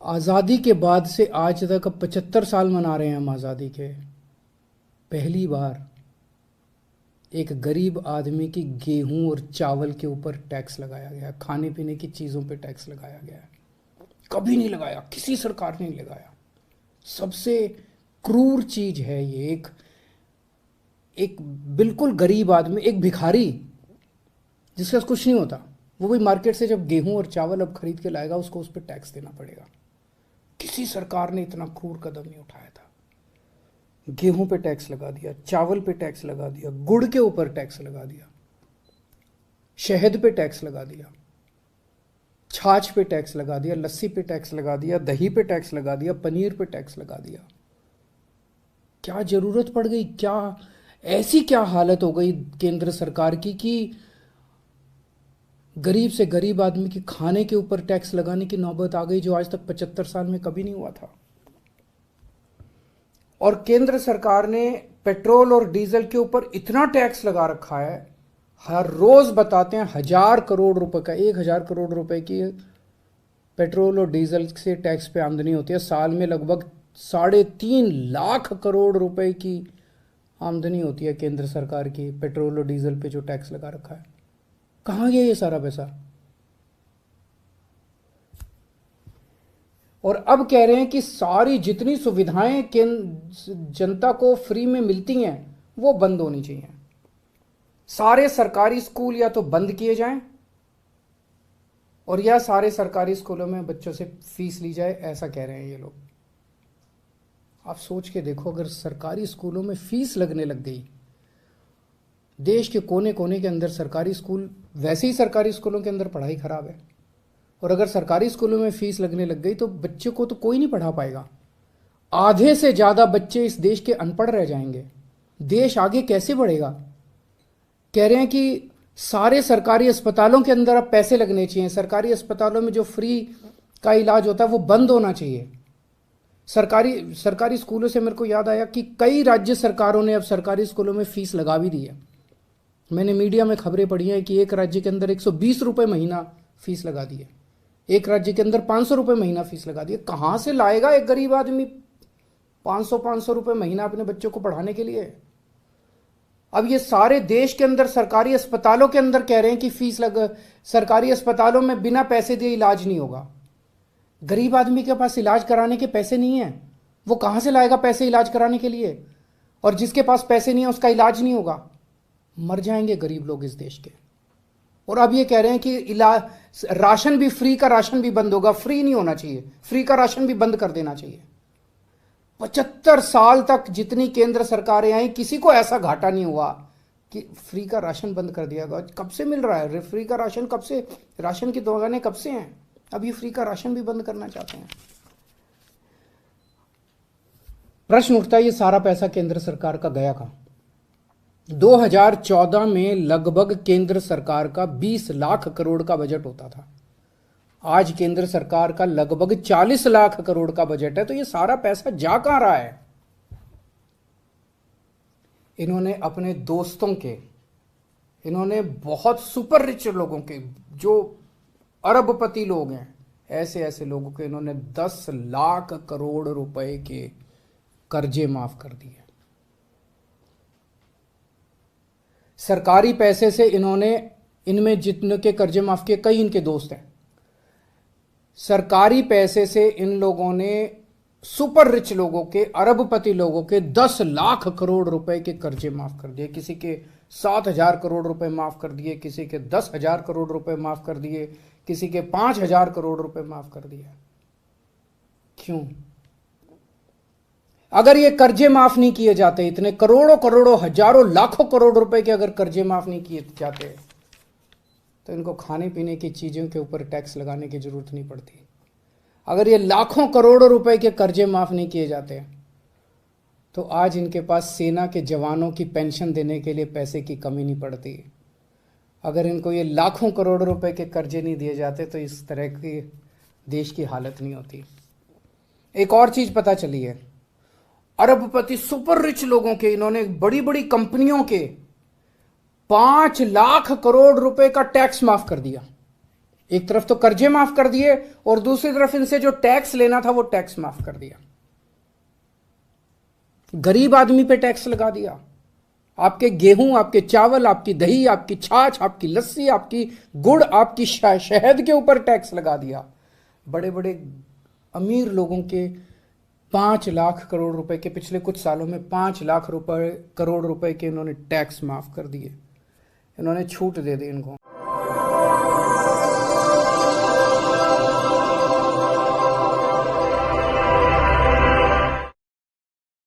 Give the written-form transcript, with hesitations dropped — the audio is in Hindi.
आज़ादी के बाद से आज तक अब 75 साल मना रहे हैं हम आज़ादी के। पहली बार एक गरीब आदमी की गेहूं और चावल के ऊपर टैक्स लगाया गया, खाने पीने की चीज़ों पे टैक्स लगाया गया है। कभी नहीं लगाया, किसी सरकार ने नहीं लगाया। सबसे क्रूर चीज है ये। एक एक बिल्कुल गरीब आदमी, एक भिखारी जिसके पास कुछ नहीं होता, वो भी मार्केट से जब गेहूं और चावल अब खरीद के लाएगा, उसको उस पर टैक्स देना पड़ेगा। किसी सरकार ने इतना क्रूर कदम नहीं उठाया था। गेहूं पे टैक्स लगा दिया, चावल पे टैक्स लगा दिया, गुड़ के ऊपर टैक्स लगा दिया, शहद पे टैक्स लगा दिया, छाछ पे टैक्स लगा दिया, लस्सी पे टैक्स लगा दिया, दही पे टैक्स लगा दिया, पनीर पे टैक्स लगा दिया। क्या जरूरत पड़ गई? क्या ऐसी क्या हालत हो गई केंद्र सरकार की कि गरीब से गरीब आदमी के खाने के ऊपर टैक्स लगाने की नौबत आ गई, जो आज तक 75 साल में कभी नहीं हुआ था। और केंद्र सरकार ने पेट्रोल और डीजल के ऊपर इतना टैक्स लगा रखा है, हर रोज बताते हैं 1,000 करोड़ रुपए का, 1,000 करोड़ रुपए की पेट्रोल और डीजल से टैक्स पे आमदनी होती है। साल में लगभग 3.5 लाख करोड़ रुपए की आमदनी होती है केंद्र सरकार की, पेट्रोल और डीजल पे जो टैक्स लगा रखा है। कहाँ गया ये सारा पैसा? और अब कह रहे हैं कि सारी जितनी सुविधाएं जनता को फ्री में मिलती हैं वो बंद होनी चाहिए। सारे सरकारी स्कूल या तो बंद किए जाएं, और या सारे सरकारी स्कूलों में बच्चों से फीस ली जाए, ऐसा कह रहे हैं ये लोग। आप सोच के देखो, अगर सरकारी स्कूलों में फीस लगने लग गई, देश के कोने कोने के अंदर सरकारी स्कूल, वैसे ही सरकारी स्कूलों के अंदर पढ़ाई खराब है, और अगर सरकारी स्कूलों में फीस लगने लग गई तो बच्चे को तो कोई नहीं पढ़ा पाएगा। आधे से ज्यादा बच्चे इस देश के अनपढ़ रह जाएंगे। देश आगे कैसे बढ़ेगा? कह रहे हैं कि सारे सरकारी अस्पतालों के अंदर अब पैसे लगने चाहिए। सरकारी अस्पतालों में जो फ्री का इलाज होता है वो बंद होना चाहिए। सरकारी स्कूलों से मेरे को याद आया कि कई राज्य सरकारों ने अब सरकारी स्कूलों में फीस लगा भी दी है। मैंने मीडिया में खबरें पढ़ी हैं कि एक राज्य के अंदर 120 रुपये महीना फीस लगा दी है, एक राज्य के अंदर 500 रुपये महीना फीस लगा दी है। कहाँ से लाएगा एक गरीब आदमी 500 रुपये महीना अपने बच्चों को पढ़ाने के लिए? अब ये सारे देश के अंदर सरकारी अस्पतालों के अंदर कह रहे हैं कि सरकारी अस्पतालों में बिना पैसे दिए इलाज नहीं होगा। गरीब आदमी के पास इलाज कराने के पैसे नहीं है, वो कहां से लाएगा पैसे इलाज कराने के लिए? और जिसके पास पैसे नहीं है उसका इलाज नहीं होगा। मर जाएंगे गरीब लोग इस देश के। और अब ये कह रहे हैं कि इलाज, राशन भी, फ्री का राशन भी बंद होगा। फ्री नहीं होना चाहिए, फ्री का राशन भी बंद कर देना चाहिए। 75 साल तक जितनी केंद्र सरकारें आई, किसी को ऐसा घाटा नहीं हुआ कि फ्री का राशन बंद कर दिया गया। कब से मिल रहा है फ्री का राशन? कब से? राशन की दुकानें कब से हैं? अब ये फ्री का राशन भी बंद करना चाहते हैं। प्रश्न उठता है, ये सारा पैसा केंद्र सरकार का गया कहां? 2014 में लगभग केंद्र सरकार का 20 लाख करोड़ का बजट होता था। आज केंद्र सरकार का लगभग 40 लाख करोड़ का बजट है। तो ये सारा पैसा जा कहां रहा है? इन्होंने अपने दोस्तों के, इन्होंने बहुत सुपर रिच लोगों के, जो अरबपति लोग हैं, ऐसे ऐसे लोगों के इन्होंने 10 लाख करोड़ रुपए के कर्जे माफ कर दिए। सरकारी पैसे से इन्होंने, इनमें जितने के कर्जे माफ किए, कई इनके दोस्त हैं। सरकारी पैसे से इन लोगों ने सुपर रिच लोगों के, अरबपति लोगों के 10 लाख करोड़ रुपए के कर्जे माफ कर दिए। किसी के 7,000 करोड़ रुपए माफ कर दिए, किसी के 10,000 करोड़ रुपए माफ कर दिए, किसी के 5,000 करोड़ रुपए माफ कर दिए। क्यों? अगर ये कर्जे माफ नहीं किए जाते, इतने करोड़ों करोड़ों, हजारों लाखों करोड़ रुपए के अगर कर्जे माफ नहीं किए जाते, तो इनको खाने पीने की चीजों के ऊपर टैक्स लगाने की जरूरत नहीं पड़ती। अगर ये लाखों करोड़ों रुपए के कर्जे माफ नहीं किए जाते, तो आज इनके पास सेना के जवानों की पेंशन देने के लिए पैसे की कमी नहीं पड़ती। अगर इनको ये लाखों करोड़ रुपए के कर्जे नहीं दिए जाते, तो इस तरह की देश की हालत नहीं होती। एक और चीज पता चली है, अरबपति सुपर रिच लोगों के, इन्होंने बड़ी बड़ी कंपनियों के 5 लाख करोड़ रुपए का टैक्स माफ कर दिया। एक तरफ तो कर्जे माफ कर दिए और दूसरी तरफ इनसे जो टैक्स लेना था वो टैक्स माफ कर दिया। गरीब आदमी पे टैक्स लगा दिया। आपके गेहूं, आपके चावल, आपकी दही, आपकी छाछ, आपकी लस्सी, आपकी गुड़, आपकी शहद के ऊपर टैक्स लगा दिया। बड़े बड़े अमीर लोगों के 5 लाख करोड़ रुपए के, पिछले कुछ सालों में 5 लाख करोड़ रुपए के इन्होंने टैक्स माफ कर दिए। इन्होंने छूट दे दी इनको।